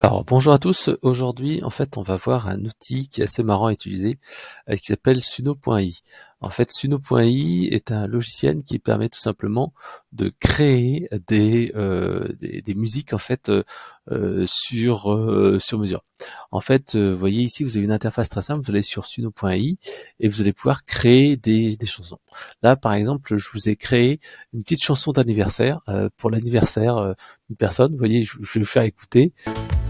Alors, bonjour à tous. Aujourd'hui, en fait, on va voir un outil qui est assez marrant à utiliser, qui s'appelle Suno.ai. En fait, Suno.ai est un logiciel qui permet tout simplement de créer des musiques en fait sur mesure. En fait, vous voyez ici, vous avez une interface très simple. Vous allez sur Suno.ai et vous allez pouvoir créer des chansons. Là, par exemple, je vous ai créé une petite chanson d'anniversaire pour l'anniversaire d'une personne. Vous voyez, je vais vous faire écouter.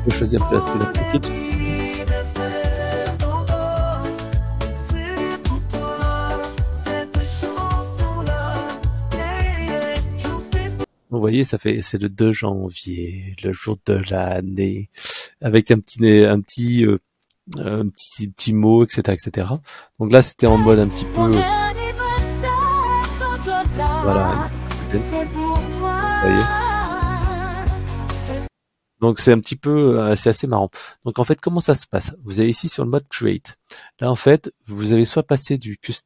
Je vais choisir le style acoustique. Vous voyez, c'est le 2 janvier, le jour de l'année, avec un petit mot, etc., etc. Donc là, c'était en mode un petit peu, voilà. Vous voyez. Donc c'est un petit peu, c'est assez marrant. Donc en fait, comment ça se passe? Vous avez ici sur le mode Create. Là en fait, vous avez soit passé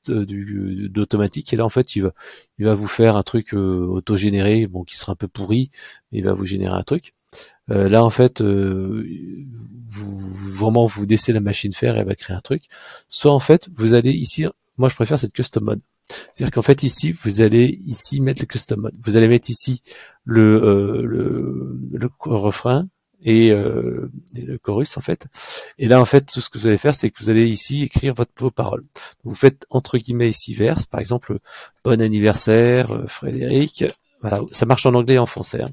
d'automatique, et là en fait, il va vous faire un truc auto-généré, bon, qui sera un peu pourri, mais il va vous générer un truc. Là en fait, vous laissez la machine faire, et elle va créer un truc. Soit en fait, vous allez ici, moi je préfère cette custom mode. C'est-à-dire qu'en fait ici, vous allez ici mettre le custom mode. Vous allez mettre ici le refrain et le chorus en fait. Et là en fait, tout ce que vous allez faire, c'est que vous allez ici écrire vos paroles. Donc, vous faites entre guillemets ici verse, par exemple, bon anniversaire Frédéric. Voilà, ça marche en anglais et en français. Hein.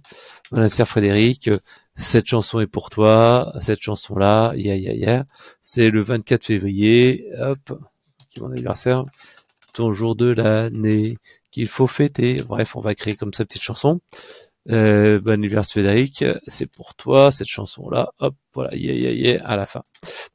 Bon anniversaire Frédéric, cette chanson est pour toi, cette chanson-là, c'est le 24 février, hop, qui est mon anniversaire. Ton jour de l'année qu'il faut fêter. Bref, on va créer comme ça petite chanson. Bon anniversaire Frédéric, c'est pour toi cette chanson là. Hop, voilà, à la fin.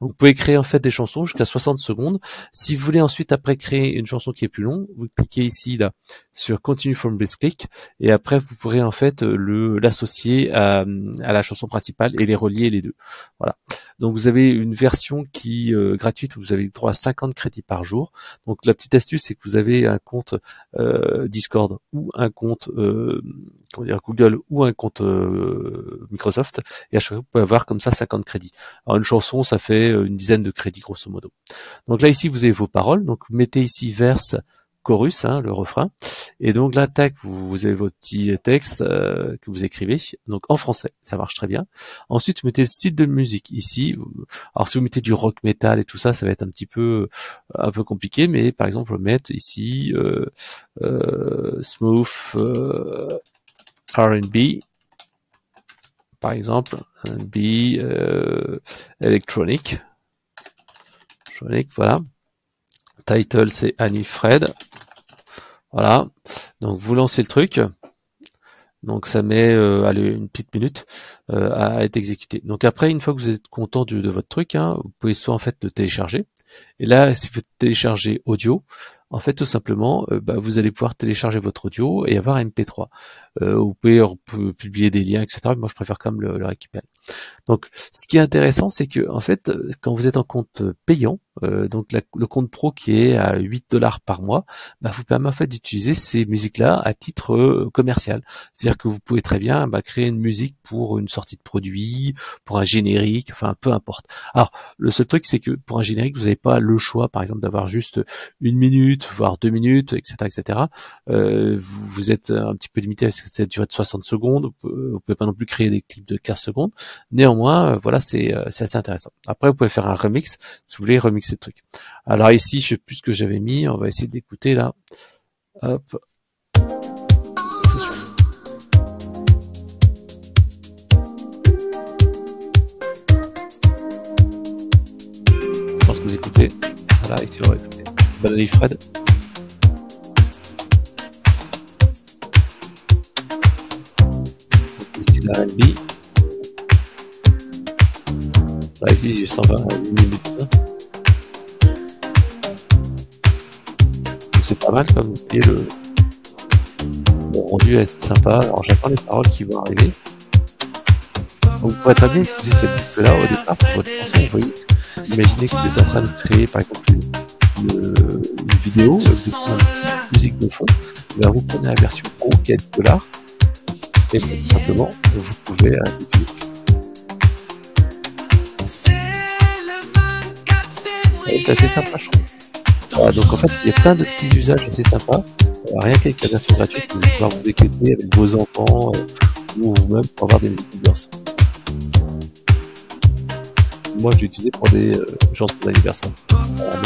Donc vous pouvez créer en fait des chansons jusqu'à 60 secondes. Si vous voulez ensuite après créer une chanson qui est plus longue, vous cliquez ici là sur Continue from this click et après vous pourrez en fait l'associer à la chanson principale et les relier les deux. Voilà. Donc vous avez une version qui gratuite où vous avez droit à 50 crédits par jour. Donc la petite astuce, c'est que vous avez un compte Discord ou un compte Google ou un compte Microsoft, et à chaque fois vous pouvez avoir comme ça 50 crédits. Alors une chanson, ça fait une dizaine de crédits grosso modo. Donc là ici vous avez vos paroles, donc vous mettez ici verse, chorus, hein, le refrain, et donc là tac, vous avez votre petit texte que vous écrivez, donc en français, ça marche très bien. Ensuite vous mettez le style de musique ici. Alors si vous mettez du rock metal et tout ça, ça va être un peu compliqué, mais par exemple mettre ici smooth R&B, par exemple, R&B électronique, voilà. Title c'est Annie Fred, voilà. Donc vous lancez le truc, donc ça met une petite minute à être exécuté. Donc après, une fois que vous êtes content de votre truc, hein, vous pouvez soit en fait le télécharger. Et là, si vous téléchargez audio, en fait, tout simplement, vous allez pouvoir télécharger votre audio et avoir un MP3. Vous pouvez publier des liens, etc. Moi, je préfère quand même le récupérer. Donc, ce qui est intéressant, c'est que en fait, quand vous êtes en compte payant, donc le compte pro qui est à 8 $ par mois, vous permet en fait d'utiliser ces musiques-là à titre commercial. C'est-à-dire que vous pouvez très bien créer une musique pour une sortie de produit, pour un générique, enfin peu importe. Alors, le seul truc, c'est que pour un générique, vous n'avez pas le choix, par exemple, d'avoir juste 1 minute, voire 2 minutes, etc., etc. Vous êtes un petit peu limité à cette durée de 60 secondes. Vous pouvez pas non plus créer des clips de 15 secondes. Néanmoins, voilà, c'est assez intéressant. Après, vous pouvez faire un remix si vous voulez remixer le truc. Alors ici, je sais plus ce que j'avais mis. On va essayer d'écouter là. Hop. Je pense que vous écoutez. Voilà, ici on va écouter. Bonne année Fred. Style R&B. Là, ici, j'ai 120 minutes. Donc c'est pas mal, comme vous voyez, le rendu est sympa. Alors j'attends les paroles qui vont arriver. Donc vous pourrez très bien utiliser cette boucle-là au départ pour votre chanson. Vous voyez, imaginez que vous êtes en train de créer par exemple une vidéo, vous écoutez une petite musique de fond, vous prenez la version pro qui est $, et tout simplement vous pouvez Ouais, c'est assez sympa, je trouve. Voilà, donc en fait, il y a plein de petits usages assez sympas. Rien qu'avec la version gratuite, vous allez pouvoir vous éclater avec vos enfants ou vous-même pour avoir des musiques diverses. Moi, je l'ai utilisé pour des chansons d'anniversaire. Voilà,